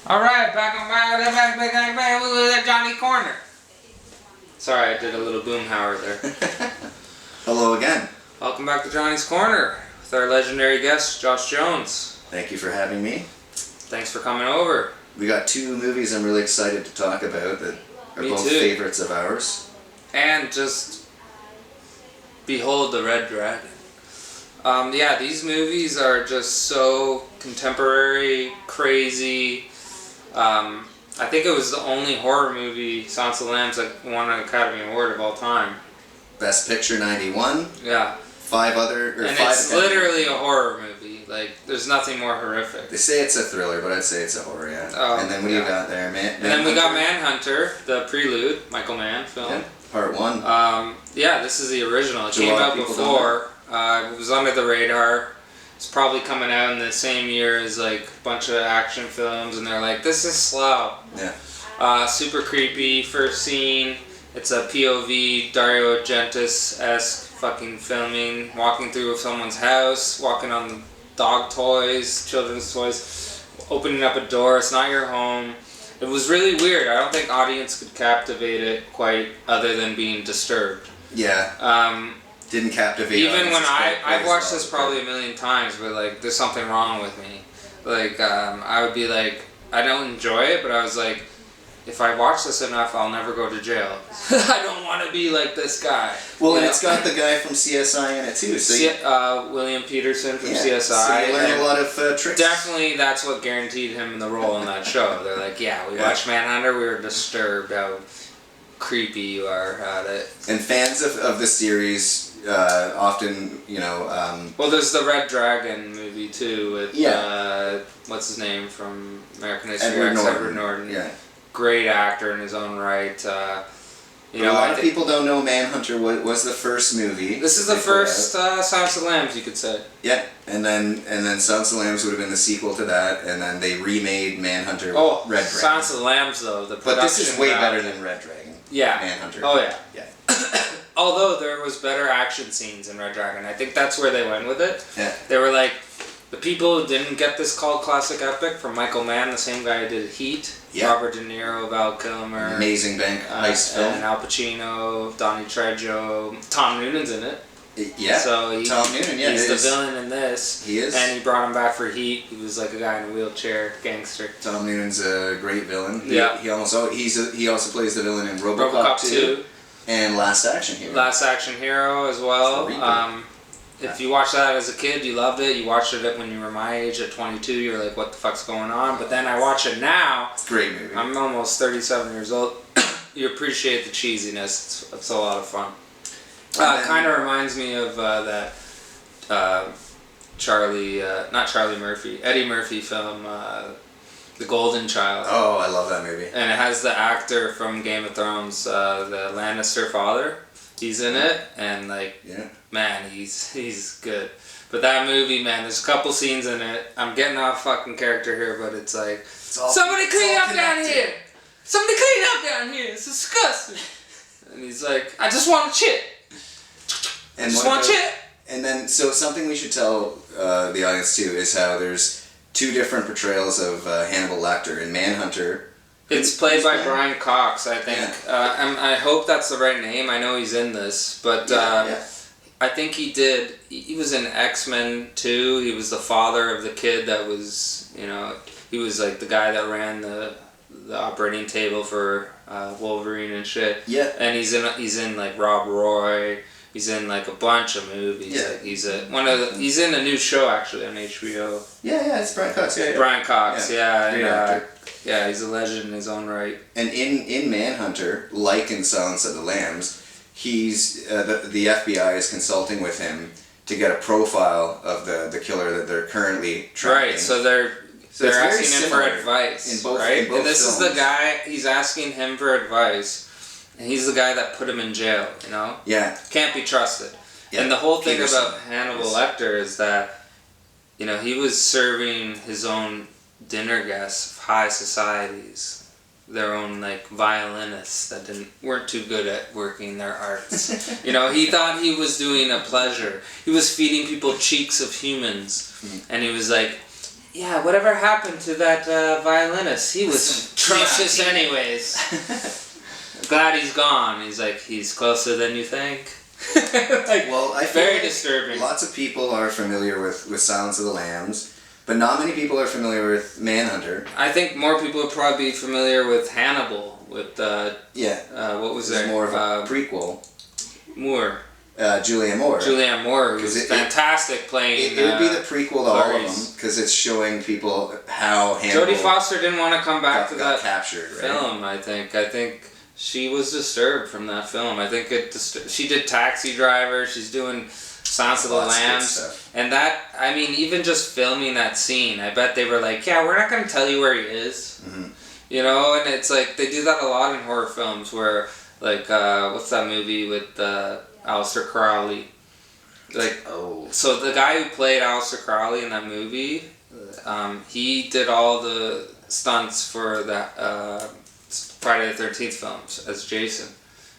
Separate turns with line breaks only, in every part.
All right, back with Johnny Corner. Sorry, I did a little boomhauer there.
Hello again.
Welcome back to Johnny's Corner with our legendary guest, Josh Jones.
Thank you for having me.
Thanks for coming over.
We got two movies I'm really excited to talk about that are
Me
both
too.
favorites of ours.
And just behold the Red Dragon. Yeah, these movies are just so contemporary, crazy. I think it was the only horror movie, Silence of the Lambs, that won an Academy Award of all time.
Best Picture 91.
Yeah. It's literally a horror movie. Like, there's nothing more horrific.
They say it's a thriller, but I'd say it's a horror, yeah.
Oh,
and then what do you got there, man?
And then we got Manhunter, the prelude, Michael Mann film.
Yeah, part one.
Yeah, this is the original. It
Do a
came
lot
out
of people
before. It was under the radar. It's probably coming out in the same year as like a bunch of action films, and they're like, this is slow.
Yeah.
Super creepy. First scene. It's a POV, Dario Argento-esque fucking filming, walking through someone's house, walking on dog toys, children's toys, opening up a door. It's not your home. It was really weird. I don't think audience could captivate it quite, other than being disturbed.
Yeah. Didn't captivate.
Even when I've watched this probably a million times, but like, there's something wrong with me. Like, I would be like, I don't enjoy it, but I was like, if I watch this enough, I'll never go to jail. I don't want to be like this guy.
Well, and it's got the guy from CSI in it too. So
William Peterson from
CSI.
CSI.
So you learn a lot of tricks.
Definitely, that's what guaranteed him the role in that show. They're like, yeah, we watched Manhunter, we were disturbed how creepy you are at it.
And fans of the series often, you know...
well, there's the Red Dragon movie too with, what's his name from American History X, Edward Norton.
Yeah.
Great actor in his own right.
A lot of people don't know Manhunter was the first movie.
This is the first Silence of the Lambs, you could say.
Yeah, and then Silence of the Lambs would have been the sequel to that, and then they remade Manhunter with Red Dragon.
Silence of the Lambs though, the production.
But this is way better than Red Dragon.
Yeah.
Manhunter.
Oh yeah.
Yeah.
Although there was better action scenes in Red Dragon, I think that's where they went with it.
Yeah.
They were like, the people who didn't get this cult classic epic from Michael Mann, the same guy who did Heat. Yeah. Robert De Niro, Val Kilmer.
Amazing bank heist film.
And Al Pacino, Donnie Trejo. Tom Noonan's in it.
Yeah.
So
Tom Noonan, yeah.
He's the villain in this.
He is.
And he brought him back for Heat. He was like a guy in a wheelchair, gangster.
Tom Noonan's a great villain.
Yeah.
He also plays the villain in RoboCop 2. And Last Action Hero.
Last Action Hero as well. If you watched that as a kid, you loved it. You watched it when you were my age at 22. You're like, what the fuck's going on? But then I watch it now.
It's a great movie.
I'm almost 37 years old. You appreciate the cheesiness. It's a lot of fun. Kind of reminds me of that not Charlie Murphy, Eddie Murphy film, The Golden Child.
Oh, I love that movie.
And it has the actor from Game of Thrones, the Lannister father. He's in it, and like, man, he's good. But that movie, man, there's a couple scenes in it. I'm getting off fucking character here, but it's like, somebody clean up down here! Somebody clean up down here! It's disgusting! And he's like, I just want a chip! I just want a chip!
And then, so something we should tell the audience too is how there's two different portrayals of Hannibal Lecter. In Manhunter,
it's played by Brian Cox, I think. Yeah. I hope that's the right name. I know he's in this, but I think he was in X-Men 2. He was the father of the kid that was, he was like the guy that ran the operating table for Wolverine and shit.
Yeah.
And he's in like Rob Roy. He's in like a bunch of movies.
Yeah.
Like he's in a new show actually on HBO.
Yeah, it's Brian Cox. Yeah.
Brian Cox, yeah.
Great actor.
Yeah, he's a legend in his own right.
And in Manhunter, like in Silence of the Lambs, he's the FBI is consulting with him to get a profile of the killer that they're currently tracking.
Right, so they're asking him for advice,
in both
and this
films.
is the guy, he's asking him for advice, and he's the guy that put him in jail,
Yeah.
Can't be trusted.
Yeah.
And the whole thing
Peterson.
about Hannibal Lecter is that, he was serving his own dinner guests of high societies, their own like violinists that weren't too good at working their arts. He thought he was doing a pleasure. He was feeding people cheeks of humans, and he was like, yeah, whatever happened to that violinist? He was atrocious anyways. Glad he's gone. He's like, he's closer than you think. Like,
well, I feel
very
like
disturbing.
Lots of people are familiar with Silence of the Lambs, but not many people are familiar with Manhunter.
I think more people would probably be familiar with Hannibal, with, what was that?
More of a prequel.
Moore.
Julianne Moore.
Julianne Moore, who was fantastic playing.
It would be the prequel to all of them, because it's showing people how Hannibal...
Jodie Foster didn't want to come back to that
captured, right?
film, I think she was disturbed from that film. I think she did Taxi Driver, she's doing Silence of the Lambs. And that, I mean, even just filming that scene, I bet they were like, yeah, we're not going to tell you where he is.
Mm-hmm.
You know, and it's like, they do that a lot in horror films where, like, what's that movie with Aleister Crowley? Like, so the guy who played Aleister Crowley in that movie, he did all the stunts for that Friday the 13th films as Jason.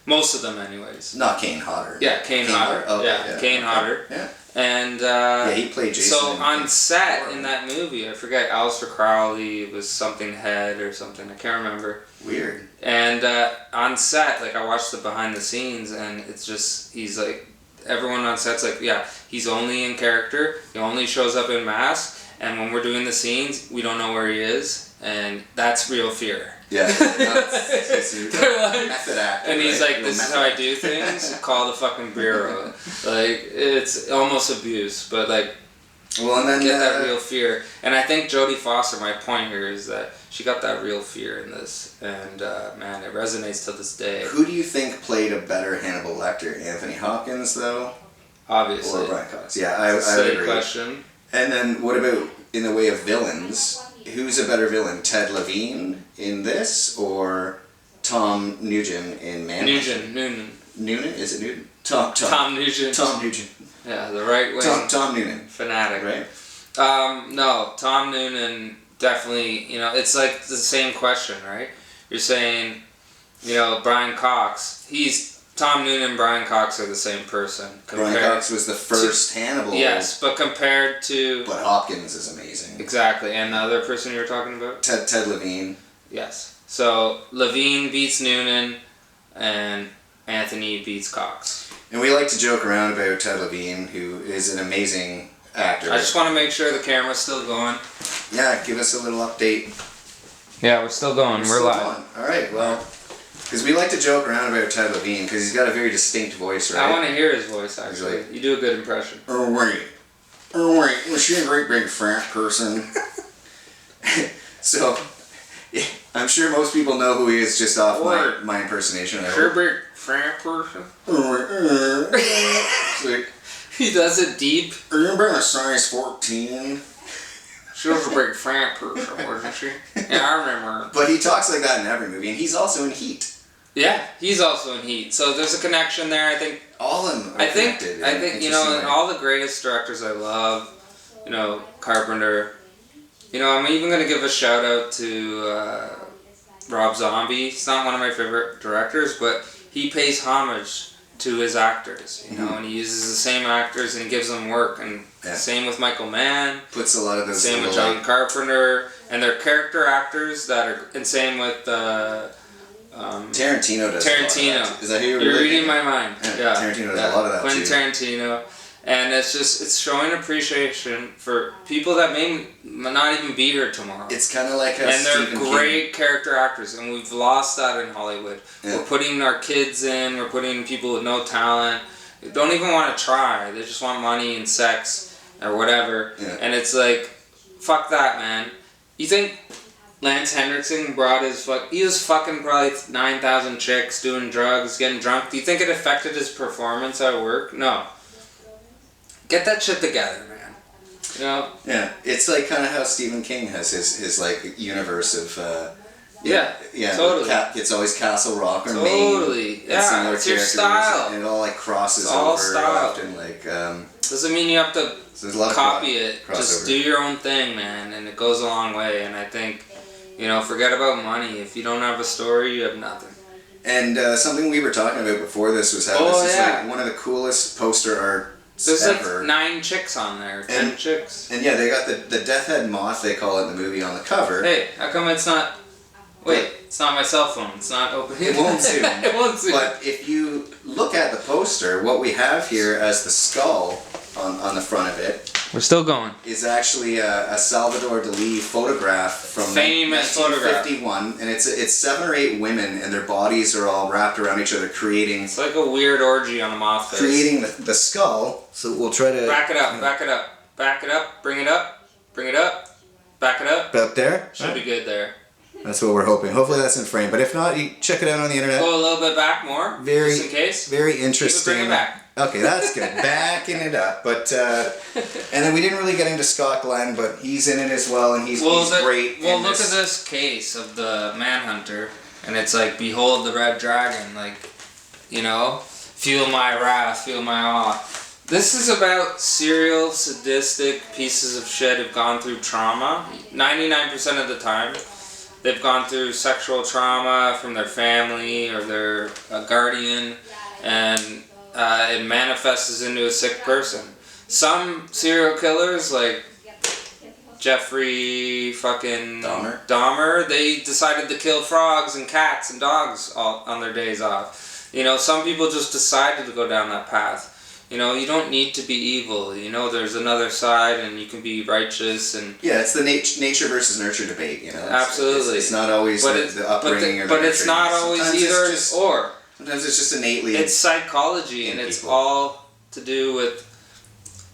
Most of them, anyways.
Not Kane Hodder.
Yeah, Kane Hodder.
Okay, yeah,
Kane Hodder.
Yeah.
And
he played Jason.
So on set in that movie, I forget, Aleister Crowley was something head or something. I can't remember.
Weird.
And on set, like, I watched the behind the scenes, and it's just, he's like, everyone on set's like, yeah, he's only in character. He only shows up in mask, and when we're doing the scenes, we don't know where he is, and that's real fear.
Yeah. It's
like,
method actor.
And he's
right?
like, this is how I do things. Call the fucking bureau. Like, it's almost abuse, but like,
well, and then
get that real fear. And I think Jodie Foster, my point here is that she got that real fear in this, and man, it resonates to this day.
Who do you think played a better Hannibal Lecter? Anthony Hopkins, though?
Obviously.
Or Brian Cox? Yeah, I
Silly
agree.
question.
And then what about in the way of villains? Who's a better villain, Ted Levine in this, or Tom Nugent in Manhunter? Noonan? Is it Newton?
Tom Nugent.
Tom Nugent.
Yeah, the right way.
Tom Noonan.
Fanatic.
Right?
No, Tom Noonan definitely, you know, it's like the same question, right? You're saying, you know, Brian Cox, Tom Noonan and Brian Cox are the same person.
Brian Cox was the first Hannibal.
Yes, but compared to...
But Hopkins is amazing.
Exactly, and the other person you were talking about?
Ted Levine.
Yes. So, Levine beats Noonan, and Anthony beats Cox.
And we like to joke around about Ted Levine, who is an amazing actor.
I just want to make sure the camera's still going.
Yeah, give us a little update.
Yeah, we're still going. We're
still
live.
Going. All right, well... Because we like to joke around about Ted Levine, because he's got a very distinct voice, right?
I want to hear his voice, actually.
Like,
you do a good impression.
Oh, wait, was she a great big frat person? So, yeah, I'm sure most people know who he is just off my impersonation.
Sure big frat person?
Like,
he does it deep.
Are you about a size 14?
She was a big frat person, wasn't she? Yeah, I remember.
But he talks like that in every movie, and he's also in Heat.
Yeah, he's also in Heat. So there's a connection there, I think.
All of them are connected.
I think, you know, and all the greatest directors I love, you know, Carpenter. You know, I'm even going to give a shout out to Rob Zombie. He's not one of my favorite directors, but he pays homage to his actors, you know, and he uses the same actors and he gives them work. And same with Michael Mann.
Puts a lot of those.
Same with John Carpenter. And they're character actors that are, and same with
Tarantino does.
Tarantino.
Is that who
you're reading my mind? Yeah.
Tarantino does a lot of that
Quentin
too.
Tarantino. And it's showing appreciation for people that may not even be here tomorrow.
It's kind of like how
and they're
Stephen
great character actors, and we've lost that in Hollywood. Yeah. We're putting our kids in, we're putting people with no talent, who don't even want to try, they just want money and sex, or whatever, and it's like, fuck that, man. You think Lance Henriksen he was fucking probably 9,000 chicks, doing drugs, getting drunk, do you think it affected his performance at work? No. Get that shit together, man. You know?
Yeah, it's like kind of how Stephen King has his like universe of.
Yeah, totally.
It's always Castle Rock or Maine.
Totally, yeah. It's your style.
And it all like crosses
it's all
over
style.
often. Like
doesn't mean you have to copy it.
Crossover.
Just do your own thing, man, and it goes a long way. And I think, you know, forget about money. If you don't have a story, you have nothing.
And something we were talking about before this was how this is like one of the coolest poster art
There's
ever.
like 9 chicks on there, 10 chicks.
And yeah, they got the death head moth, they call it in the movie, on the cover.
Hey, how come it's not... Wait, it's not my cell phone. It's not open.
It won't zoom.
It won't zoom.
But if you look at the poster, what we have here as the skull on the front of it...
We're still going.
...is actually a Salvador Dali photograph from
famous
1951. And it's 7 or 8 women, and their bodies are all wrapped around each other, creating...
It's like a weird orgy on a moth face.
Creating the skull. So we'll try to...
Back it up, back it up. Back it up, bring it up, bring it up, back it up.
About there?
Should be good there.
That's what we're hoping. Hopefully that's in frame. But if not, you check it out on the internet.
Go a little bit back more, just in case.
Very interesting.
Bring it back.
Okay, that's good. Backing it up. But and then we didn't really get into Scott Glenn, but he's in it as well, and he's great.
Well, look at this case of the Manhunter, and it's like, behold the red dragon, like, you know, feel my wrath, feel my awe. This is about serial, sadistic pieces of shit who've gone through trauma. 99% of the time, they've gone through sexual trauma from their family or their guardian, and it manifests into a sick person. Some serial killers, like Jeffrey fucking Dahmer, they decided to kill frogs and cats and dogs all on their days off. You know, some people just decided to go down that path. You know, you don't need to be evil. You know, there's another side, and you can be righteous. And
yeah, it's the nature versus nurture debate. You know,
absolutely.
It's not always the upbringing or the
but it's not always either or.
Sometimes it's just innately.
It's psychology, and it's all to do with.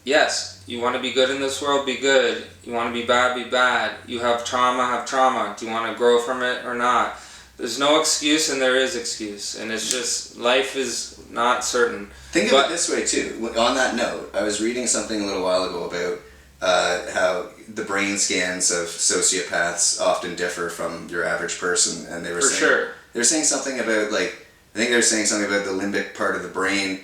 Yes, you want to be good in this world, be good. You want to be bad, be bad. You have trauma. Do you want to grow from it or not? There's no excuse, and there is excuse, and it's just life is not certain.
Think of it this way too. On that note, I was reading something a little while ago about how the brain scans of sociopaths often differ from your average person, and they were saying something about I think they were saying something about the limbic part of the brain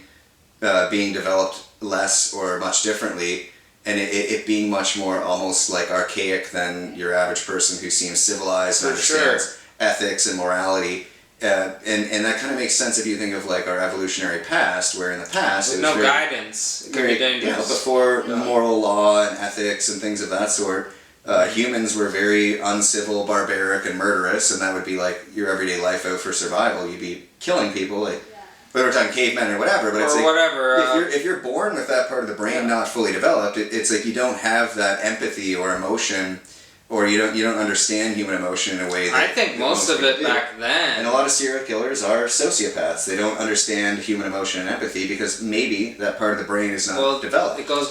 being developed less or much differently, and it being much more almost like archaic than your average person who seems civilized and understands ethics and morality. And that kind of makes sense if you think of like our evolutionary past, where in the past
with no guidance, it could be dangerous.
Before moral law and ethics and things of that sort, humans were very uncivil, barbaric, and murderous, and that would be like your everyday life out for survival. You'd be killing people, like whether we're talking cavemen or whatever. But it's like
whatever.
If you're born with that part of the brain not fully developed, it's like you don't have that empathy or emotion. Or you don't understand human emotion in a way that
I think most of it back then.
And a lot of serial killers are sociopaths. They don't understand human emotion and empathy because maybe that part of the brain is not developed.
It goes